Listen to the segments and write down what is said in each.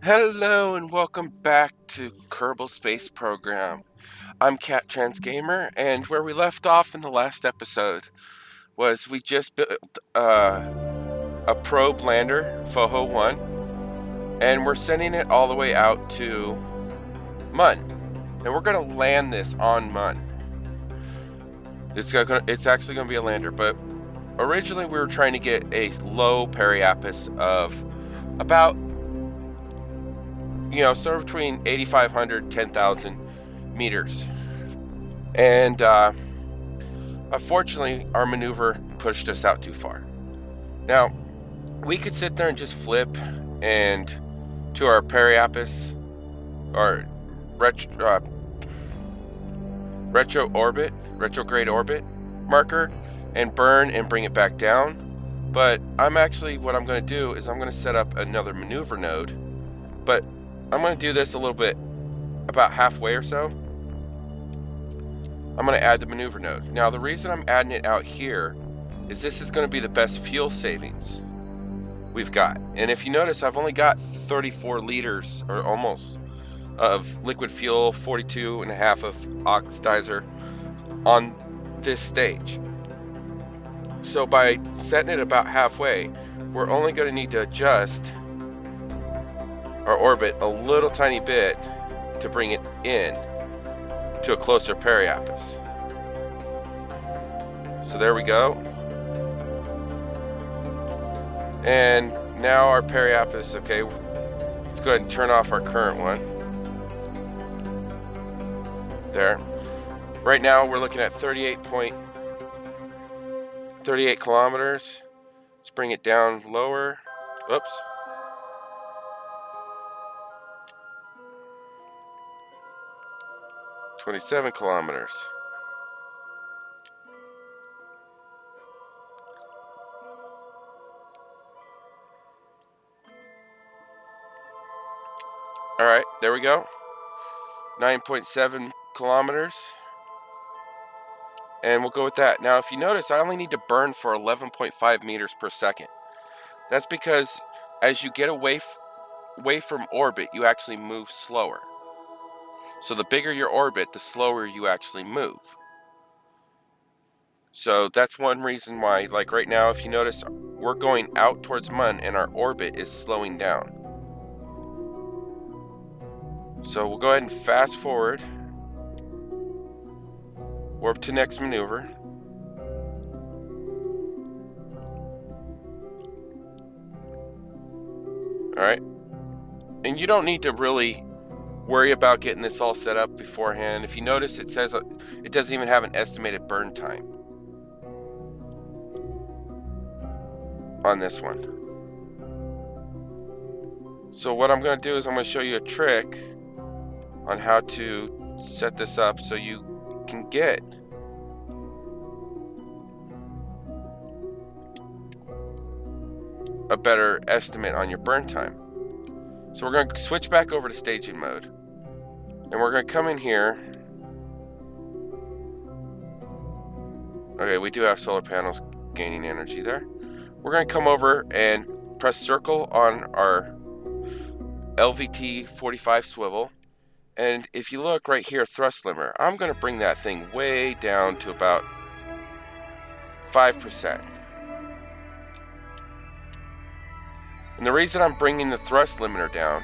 Hello and welcome back to Kerbal Space Program. I'm Cat Trans Gamer, and where we left off in the last episode was we just built a probe lander, Foho 1, and we're sending it all the way out to Mun. And we're going to land this on Mun. It's actually going to be a lander, but originally we were trying to get a low periapus of about somewhere between 8,500 10,000 meters. And unfortunately, our maneuver pushed us out too far. Now, we could sit there and just flip and to our periapus or retrograde orbit marker and burn and bring it back down. But what I'm going to do is I'm going to set up another maneuver node. But I'm going to do this a little bit, about halfway or so. I'm going to add the maneuver node. Now, the reason I'm adding it out here is this is going to be the best fuel savings we've got. And if you notice, I've only got 34 liters or almost of liquid fuel, 42 and a half of oxidizer on this stage. So by setting it about halfway, we're only going to need to adjust our orbit a little tiny bit to bring it in to a closer periapus. So there we go. And now our periapus, okay, let's go ahead and turn off our current one. There. Right now we're looking at 38 kilometers. Let's bring it down lower. Oops. $27 kilometers. All right, there we go. 9.7 kilometers. And we'll go with that. Now, if you notice, I only need to burn for 11.5 meters per second. That's because as you get away from orbit, you actually move slower. So the bigger your orbit, the slower you actually move. So that's one reason why, like right now, if you notice, we're going out towards Mun and our orbit is slowing down. So we'll go ahead and fast forward. Warp to next maneuver. Alright. And you don't need to really worry about getting this all set up beforehand. If you notice, it says it doesn't even have an estimated burn time on this one. So what I'm going to do is I'm going to show you a trick on how to set this up so you can get a better estimate on your burn time. So we're going to switch back over to staging mode, and we're going to come in here. Okay, we do have solar panels gaining energy there. We're going to come over and press circle on our LVT 45 swivel. And if you look right here, thrust limiter, I'm going to bring that thing way down to about 5%. And the reason I'm bringing the thrust limiter down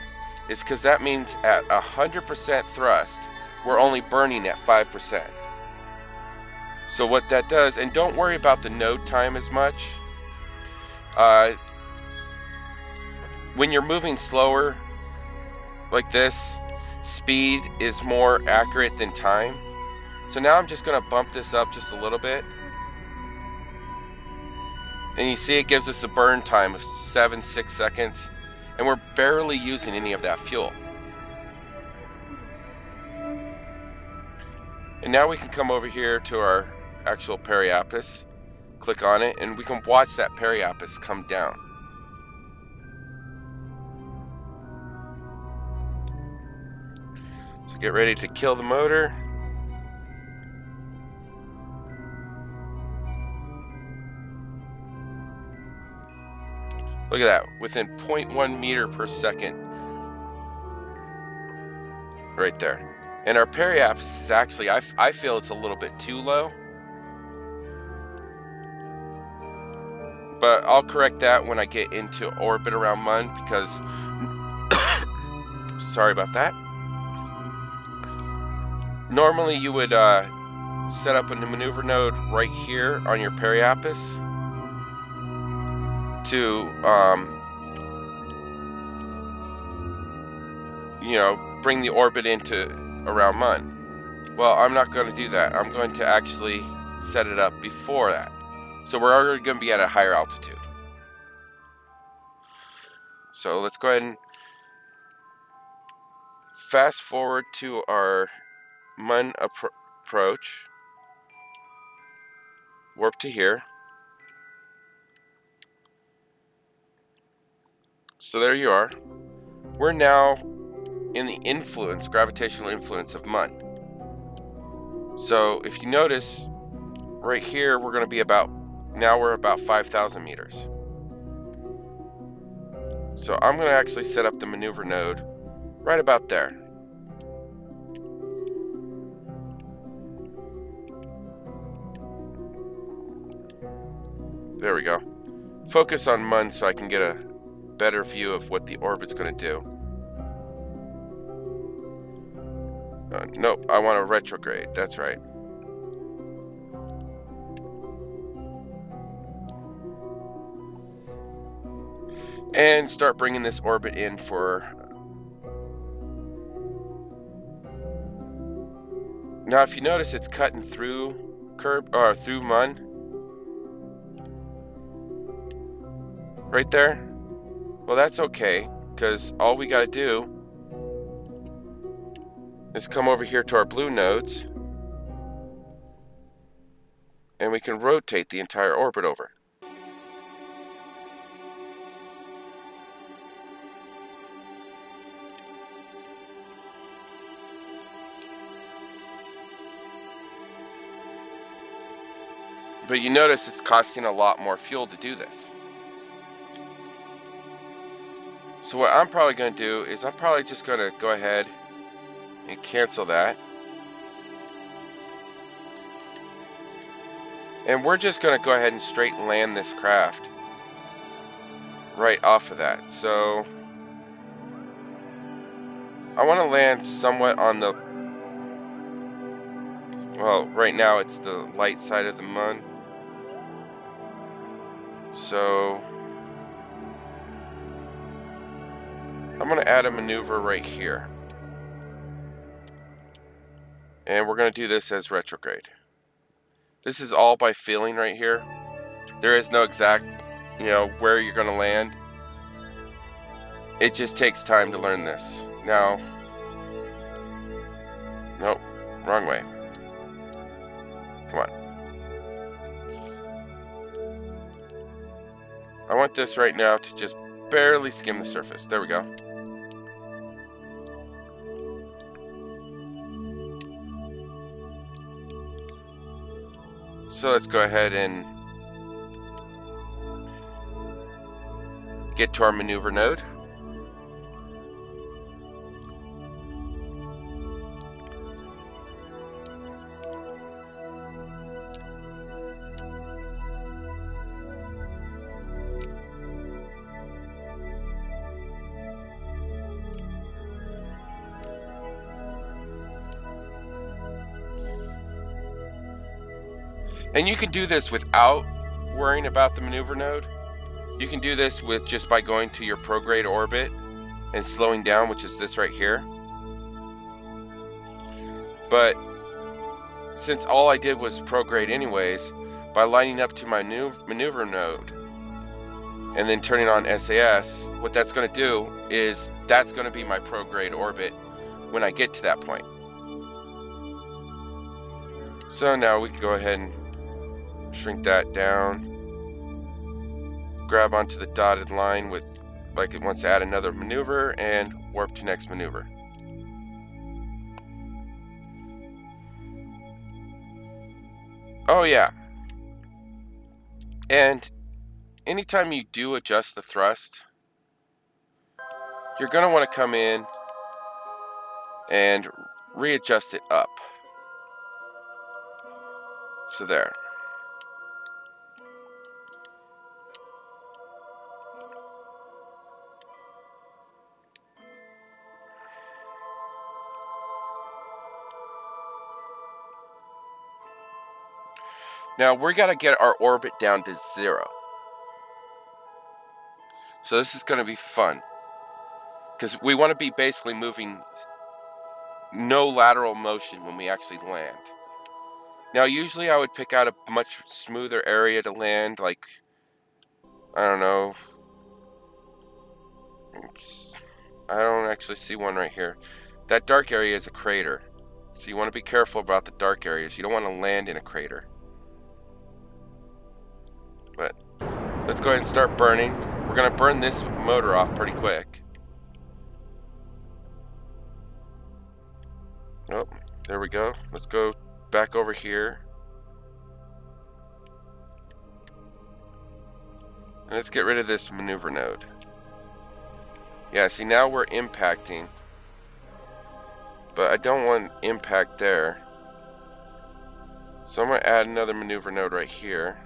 is because that means at 100% thrust, we're only burning at 5%. So what that does, and don't worry about the node time as much. When you're moving slower like this, speed is more accurate than time. So now I'm just going to bump this up just a little bit. And you see it gives us a burn time of 6 seconds. And we're barely using any of that fuel. And now we can come over here to our actual periapus, click on it, and we can watch that periapus come down. So get ready to kill the motor. Look at that, within 0.1 meter per second, right there. And our periapsis is actually, I feel it's a little bit too low. But I'll correct that when I get into orbit around Mun, because sorry about that. Normally you would set up a maneuver node right here on your periapsis to you know, bring the orbit into around Mun. Well, I'm not going to do that. I'm going to actually set it up before that. So we're already going to be at a higher altitude. So let's go ahead and fast forward to our Mun approach. Warp to here. So there you are. We're now in the influence, gravitational influence of Mun. So if you notice, right here we're going to be about, now we're about 5,000 meters. So I'm going to actually set up the maneuver node right about there. There we go. Focus on Mun so I can get a better view of what the orbit's going to do. Nope, I want to retrograde. That's right. And start bringing this orbit in for... Now, if you notice, it's cutting through through Mun. Right there. Well, that's okay, because all we got to do is come over here to our blue nodes, and we can rotate the entire orbit over. But you notice it's costing a lot more fuel to do this. So what I'm probably going to do is I'm probably just going to go ahead and cancel that. And we're just going to go ahead and straight land this craft right off of that. So I want to land somewhat on the, well, right now it's the light side of the Mun. So I'm going to add a maneuver right here. And we're going to do this as retrograde. This is all by feeling right here. There is no exact, you know, where you're going to land. It just takes time to learn this. Now, nope, wrong way. Come on. I want this right now to just barely skim the surface. There we go. So let's go ahead and get to our maneuver node. And you can do this without worrying about the maneuver node. You can do this with just by going to your prograde orbit and slowing down, which is this right here. But since all I did was prograde anyways, by lining up to my new maneuver node and then turning on SAS, what that's going to do is that's going to be my prograde orbit when I get to that point. So now we can go ahead and shrink that down, grab onto the dotted line with, like it wants to add another maneuver, and warp to next maneuver. Oh yeah, and anytime you do adjust the thrust, you're going to want to come in and readjust it up. So there. Now we got to get our orbit down to 0. So this is going to be fun, because we want to be basically moving no lateral motion when we actually land. Now usually I would pick out a much smoother area to land, like, I don't know. I don't actually see one right here. That dark area is a crater. So you want to be careful about the dark areas. You don't want to land in a crater. But let's go ahead and start burning. We're going to burn this motor off pretty quick. Oh, there we go. Let's go back over here. And let's get rid of this maneuver node. Yeah, see, now we're impacting. But I don't want impact there. So I'm going to add another maneuver node right here.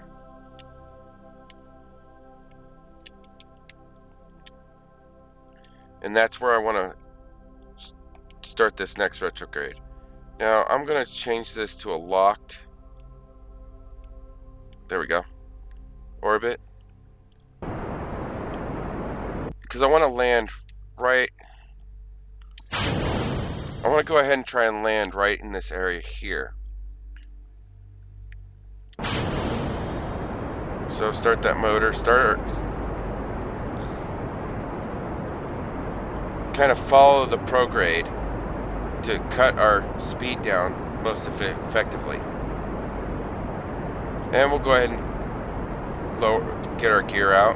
And that's where I want to start this next retrograde. Now I'm going to change this to a locked. There we go. Orbit. Because I want to land right. I want to go ahead and try and land right in this area here. So start that motor. Kind of follow the prograde to cut our speed down most effectively. And we'll go ahead and get our gear out.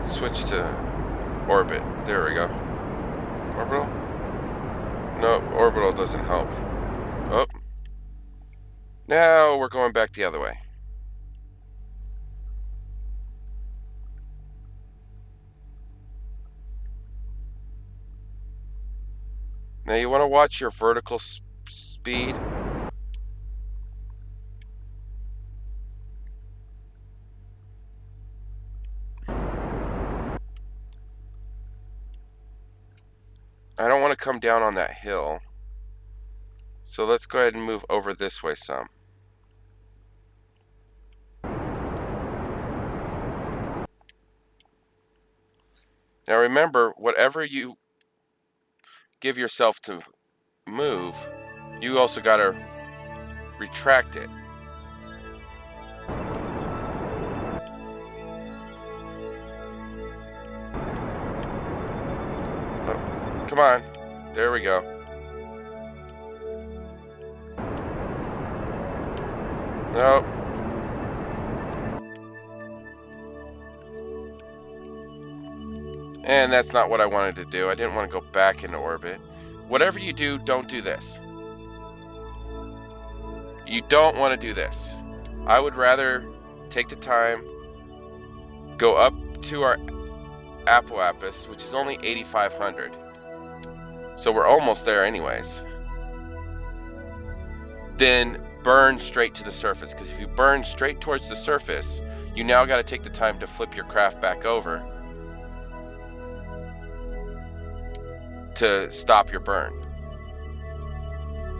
Switch to orbit. There we go. Orbital? No, orbital doesn't help. Oh. Now we're going back the other way. Now you want to watch your vertical speed. I don't want to come down on that hill. So let's go ahead and move over this way some. Now remember, whatever you give yourself to move, you also got to retract it. Oh, come on. There we go. Nope. And that's not what I wanted to do. I didn't want to go back into orbit. Whatever you do, don't do this. You don't want to do this. I would rather take the time, go up to our Apoapus, which is only 8,500. So we're almost there anyways. Then burn straight to the surface, because if you burn straight towards the surface, you now got to take the time to flip your craft back over to stop your burn.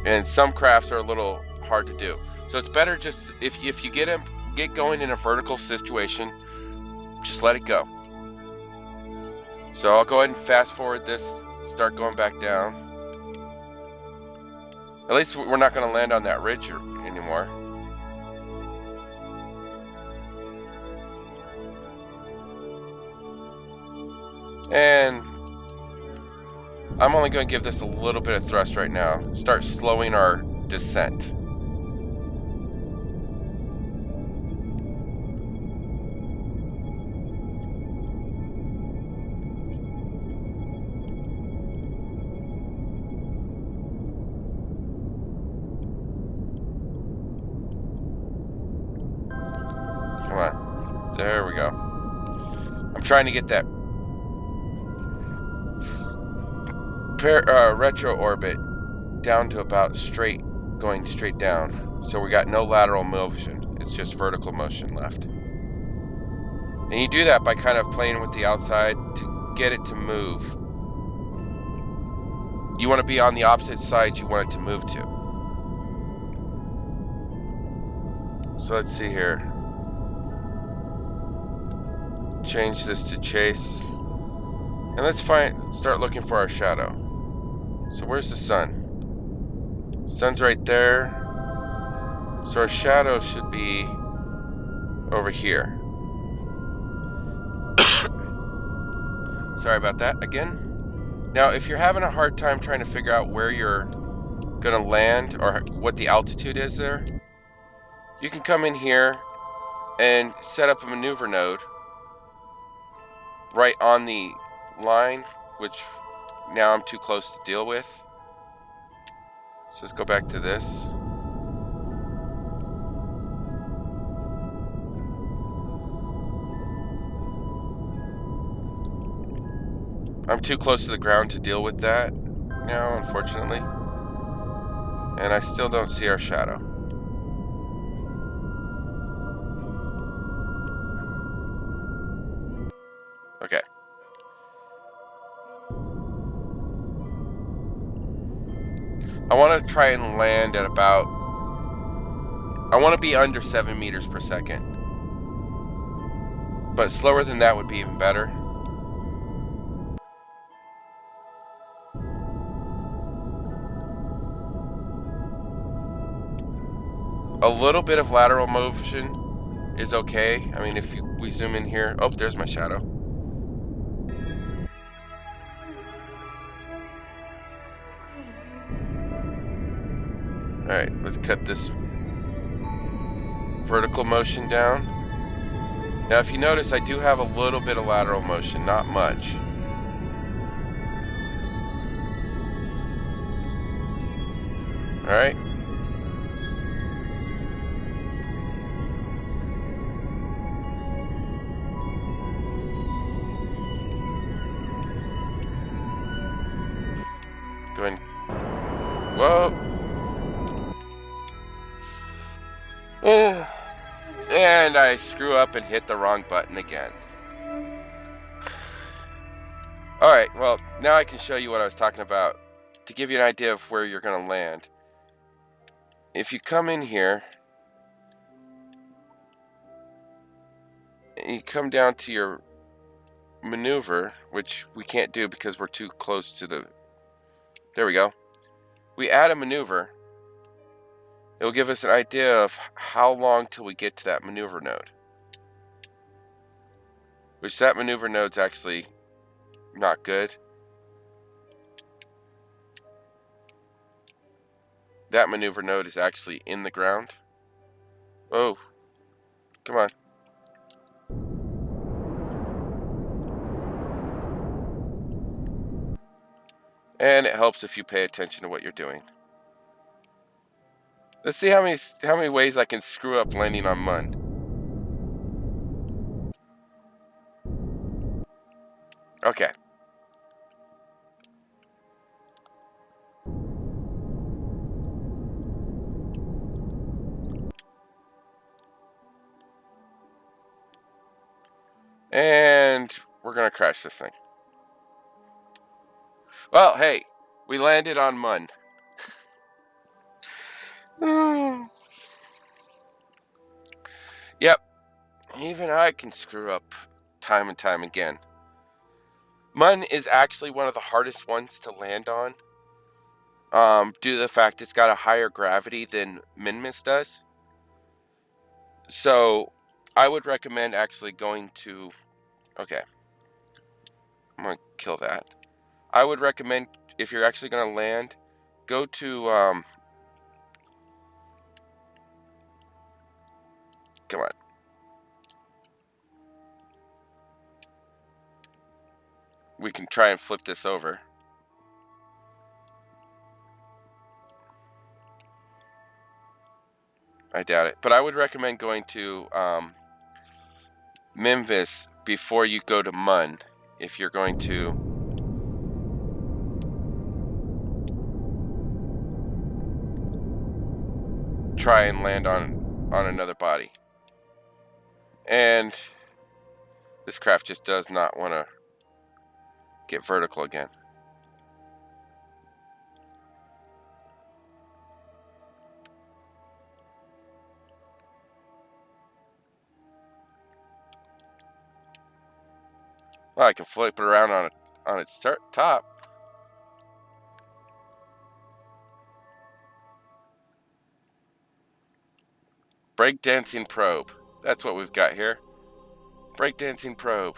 And some crafts are a little hard to do. So it's better just, if you get going in a vertical situation, just let it go. So I'll go ahead and fast forward this, start going back down. At least we're not going to land on that ridge anymore. And I'm only going to give this a little bit of thrust right now. Start slowing our descent. There we go. I'm trying to get that retro orbit down to about straight, going straight down. So we got no lateral motion. It's just vertical motion left. And you do that by kind of playing with the outside to get it to move. You want to be on the opposite side you want it to move to. So let's see here. Change this to chase. And let's start looking for our shadow. So where's the sun? Sun's right there. So our shadow should be over here. Sorry about that again. Now, if you're having a hard time trying to figure out where you're gonna land or what the altitude is there, you can come in here and set up a maneuver node right on the line, which now I'm too close to deal with. So let's go back to this. I'm too close to the ground to deal with that now, unfortunately. And I still don't see our shadow. Okay. I want to try and land at about... I want to be under 7 meters per second. But slower than that would be even better. A little bit of lateral motion is okay. I mean, if we zoom in here... Oh, there's my shadow. Alright, let's cut this vertical motion down. Now, if you notice, I do have a little bit of lateral motion, not much. Alright. Go ahead. Whoa. And I screw up and hit the wrong button again. Alright, well, now I can show you what I was talking about to give you an idea of where you're going to land. If you come in here, and you come down to your maneuver, which we can't do because we're too close to the... There we go. We add a maneuver. It will give us an idea of how long till we get to that maneuver node. Which that maneuver node's actually not good. That maneuver node is actually in the ground. Oh, come on. And it helps if you pay attention to what you're doing. Let's see how many ways I can screw up landing on Mun. Okay. And we're gonna crash this thing. Well, hey, we landed on Mun. Yep, even I can screw up time and time again. Mun is actually one of the hardest ones to land on, due to the fact it's got a higher gravity than Minmus does. So, I would recommend actually going to... Okay. I'm going to kill that. I would recommend, if you're actually going to land, go to... Come on. We can try and flip this over. I doubt it. But I would recommend going to Memphis before you go to Mun if you're going to try and land on another body. And this craft just does not want to get vertical again. Well, I can flip it around on its top. Breakdancing probe. That's what we've got here. Breakdancing probe.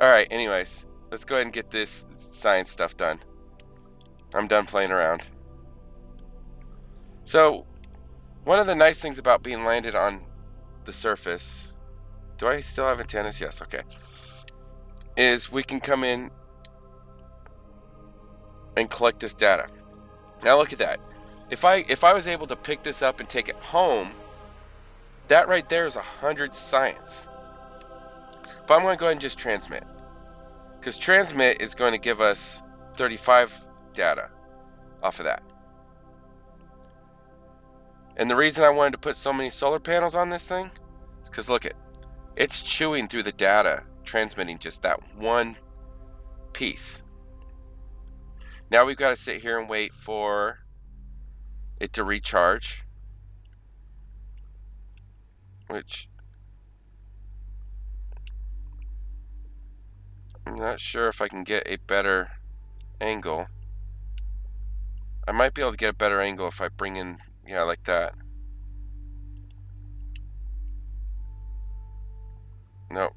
Alright, anyways. Let's go ahead and get this science stuff done. I'm done playing around. So, one of the nice things about being landed on the surface... Do I still have antennas? Yes, okay. Is we can come in and collect this data. Now look at that. If I was able to pick this up and take it home, that right there is 100 science. But I'm going to go ahead and just transmit, because transmit is going to give us 35 data off of that. And the reason I wanted to put so many solar panels on this thing is because look at, it's chewing through the data, transmitting just that one piece. Now we've got to sit here and wait for it to recharge, which I'm not sure if I can get a better angle. I might be able to get a better angle if I bring in, yeah, like that. Nope.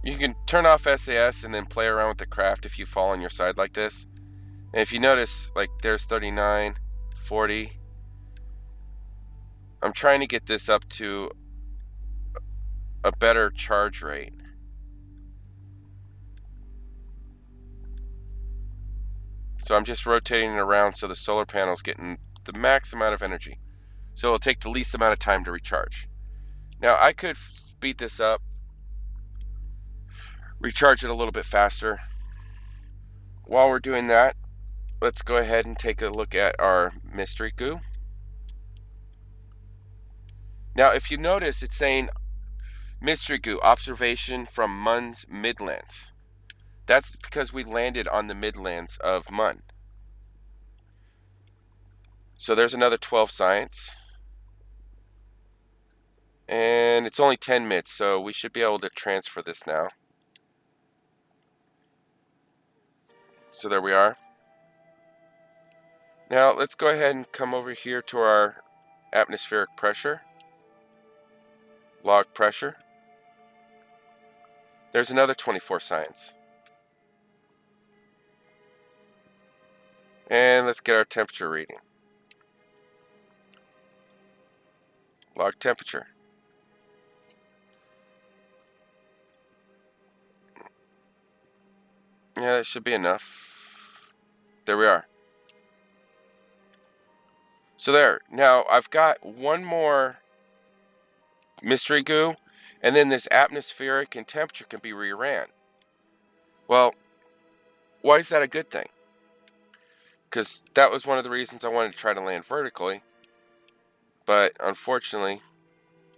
You can turn off SAS and then play around with the craft if you fall on your side like this. And if you notice, like there's 39, 40. I'm trying to get this up to a better charge rate. So I'm just rotating it around so the solar panel's getting the max amount of energy. So it'll take the least amount of time to recharge. Now I could speed this up, recharge it a little bit faster. While we're doing that, let's go ahead and take a look at our mystery goo. Now if you notice, it's saying mystery goo observation from Mun's Midlands. That's because we landed on the Midlands of Mun. So there's another 12 science. And it's only 10 MITs, so we should be able to transfer this now. So there we are. Now let's go ahead and come over here to our atmospheric pressure. Log pressure. There's another 24 science. And let's get our temperature reading. Log temperature. Yeah, that should be enough. There we are. So there. Now I've got one more mystery goo, and then this atmospheric and temperature can be reran. Well, why is that a good thing? Because that was one of the reasons I wanted to try to land vertically, but unfortunately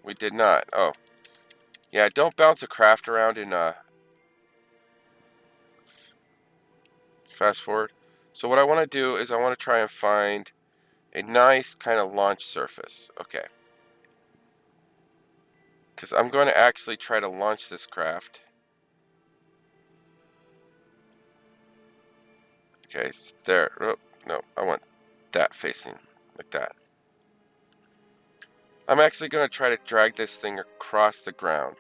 we did not. Oh yeah, don't bounce a craft around in fast forward. So what I want to do is I want to try and find a nice kind of launch surface. Okay, because I'm going to actually try to launch this craft. Okay, so there. Oh, no, I want that facing like that. I'm actually going to try to drag this thing across the ground.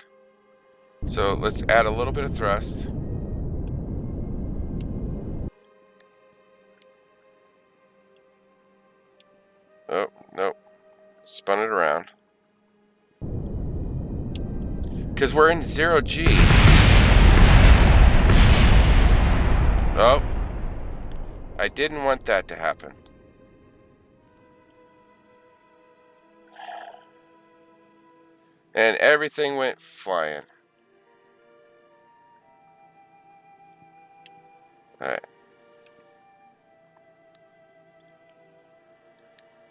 So let's add a little bit of thrust. Oh, nope. Spun it around. Because we're in 0G. Oh, I didn't want that to happen. And everything went flying. Alright.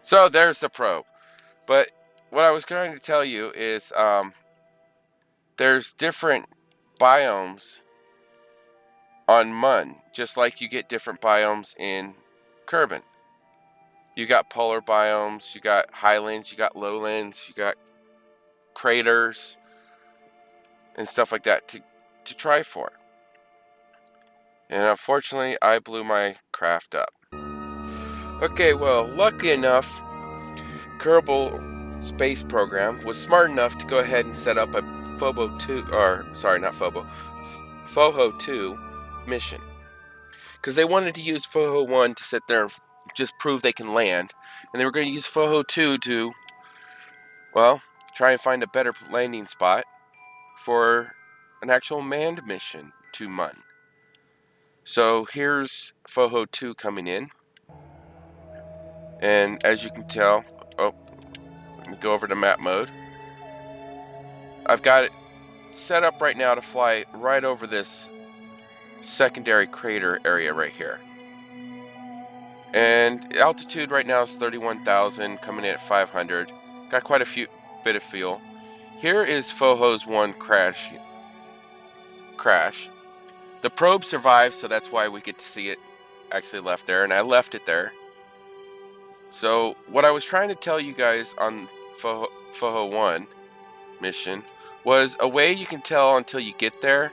So there's the probe. But what I was going to tell you is there's different biomes on Mun, just like you get different biomes in Kerbin. You got polar biomes, you got highlands, you got lowlands, you got craters and stuff like that to try for. And unfortunately, I blew my craft up. Okay, well, lucky enough, Kerbal Space Program was smart enough to go ahead and set up a Phobo 2, or sorry, not Phobo, Phoho 2 mission. Because they wanted to use Phoho 1 to sit there and just prove they can land. And they were going to use Phoho 2 to, well, try and find a better landing spot for an actual manned mission to Mun. So here's Phoho 2 coming in. And as you can tell, oh, let me go over to map mode. I've got it set up right now to fly right over this secondary crater area right here. And altitude right now is 31,000, coming in at 500. Got quite a bit of fuel. Here is Phoho's 1 crash. The probe survived, so that's why we get to see it actually left there, and I left it there. So what I was trying to tell you guys on Phoho 1 mission was a way you can tell until you get there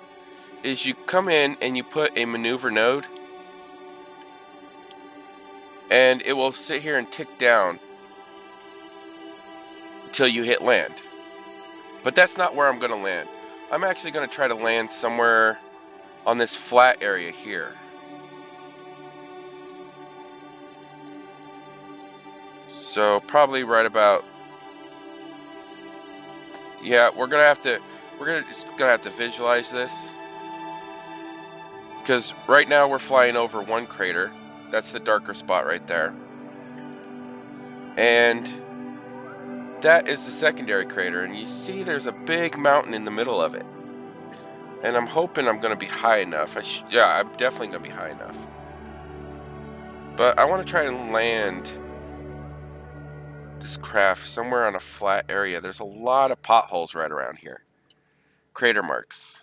is you come in and you put a maneuver node, and it will sit here and tick down until you hit land. But that's not where I'm going to land. I'm actually going to try to land somewhere on this flat area here. So probably right about, yeah, we're just gonna have to visualize this, because right now we're flying over one crater. That's the darker spot right there, and that is the secondary crater, and you see there's a big mountain in the middle of it. And I'm hoping I'm going to be high enough. Yeah, I'm definitely going to be high enough. But I want to try and land this craft somewhere on a flat area. There's a lot of potholes right around here. Crater marks.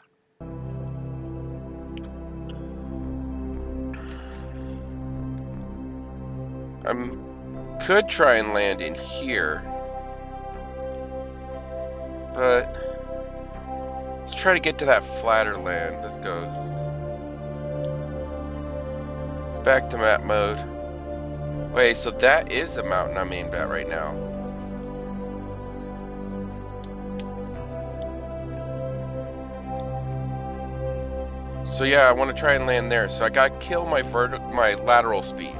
I could try and land in here. But let's try to get to that flatter land. Let's go back to map mode. Wait, so that is the mountain I'm aimed at right now. So yeah, I want to try and land there. So I gotta kill my lateral speed.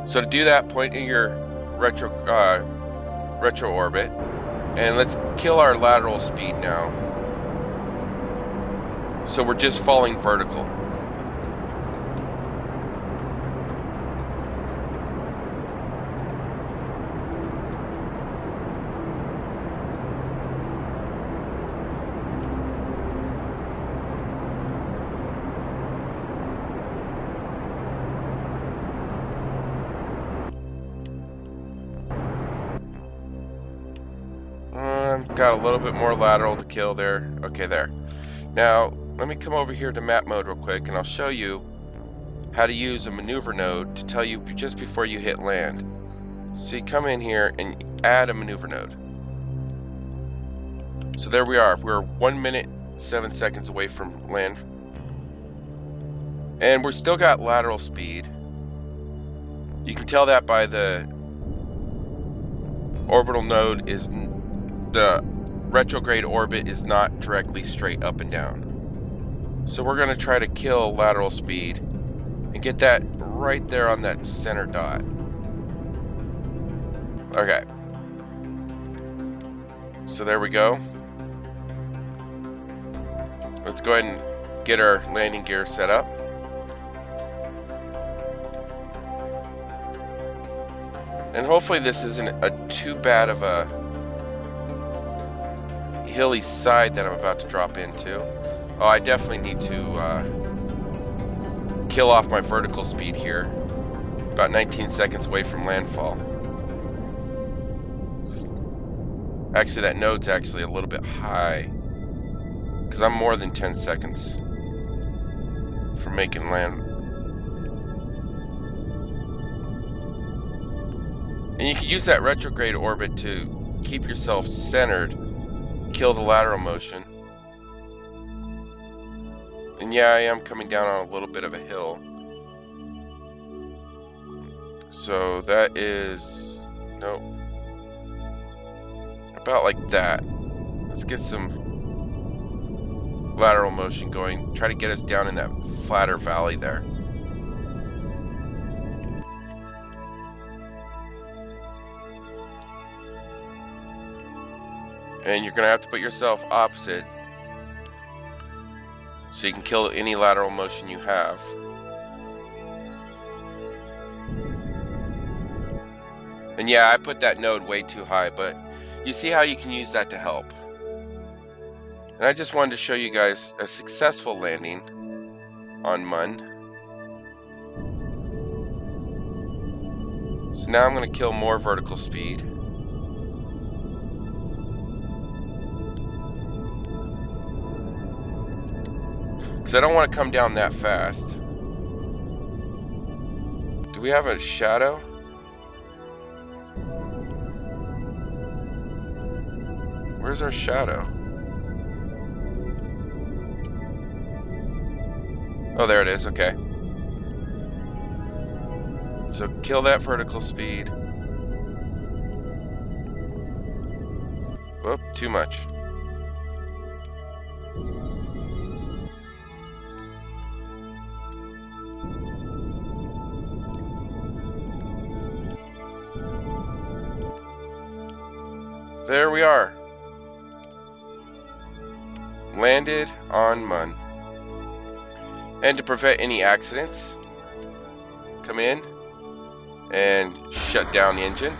So to do that, point in your retro orbit, and let's kill our lateral speed now. So we're just falling vertical. Got a little bit more lateral to kill there. Okay, there. Now, let me come over here to map mode real quick, and I'll show you how to use a maneuver node to tell you just before you hit land. So you come in here and add a maneuver node. So there we are. We're 1 minute, 7 seconds away from land. And we're still got lateral speed. You can tell that by the orbital node is... the retrograde orbit is not directly straight up and down. So we're going to try to kill lateral speed and get that right there on that center dot. Okay. So there we go. Let's go ahead and get our landing gear set up. And hopefully this isn't too bad of a hilly side that I'm about to drop into. Oh, I definitely need to kill off my vertical speed here. About 19 seconds away from landfall. Actually, that node's actually a little bit high, because I'm more than 10 seconds from making land. And you can use that retrograde orbit to keep yourself centered, kill the lateral motion. And yeah, I am coming down on a little bit of a hill. So that is, nope, about like that. Let's get some lateral motion going. Try to get us down in that flatter valley there. And you're gonna have to put yourself opposite so you can kill any lateral motion you have. And yeah, I put that node way too high, but you see how you can use that to help. And I just wanted to show you guys a successful landing on Mun. So now I'm going to kill more vertical speed. Because I don't want to come down that fast. Do we have a shadow? Where's our shadow? Oh, there it is. Okay. So kill that vertical speed. Whoop, too much. There we are. Landed on Mun. And to prevent any accidents, come in and shut down the engine.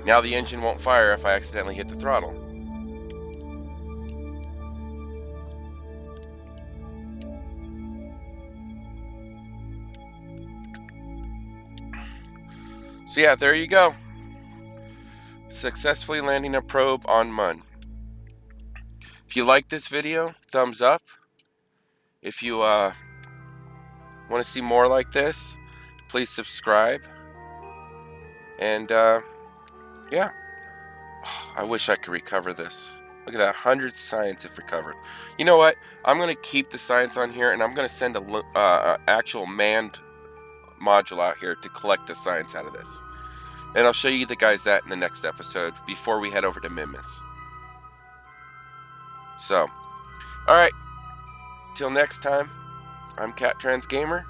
Now the engine won't fire if I accidentally hit the throttle. So yeah, there you go. Successfully landing a probe on Mun. If you like this video, thumbs up. If you want to see more like this, please subscribe. And yeah, I wish I could recover this. Look at that, 100 science if recovered. You know what? I'm going to keep the science on here, and I'm going to send a actual manned module out here to collect the science out of this. And I'll show you the guys that in the next episode before we head over to Mimas. So, alright. Till next time, I'm Cat Trans Gamer.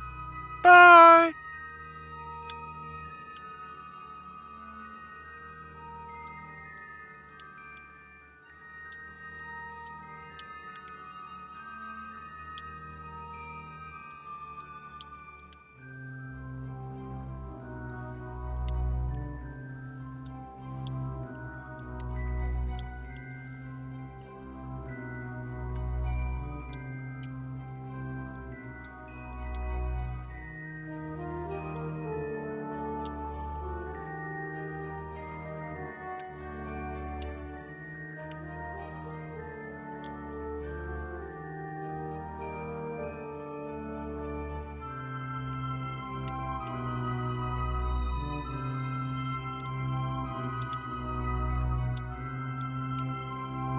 Bye!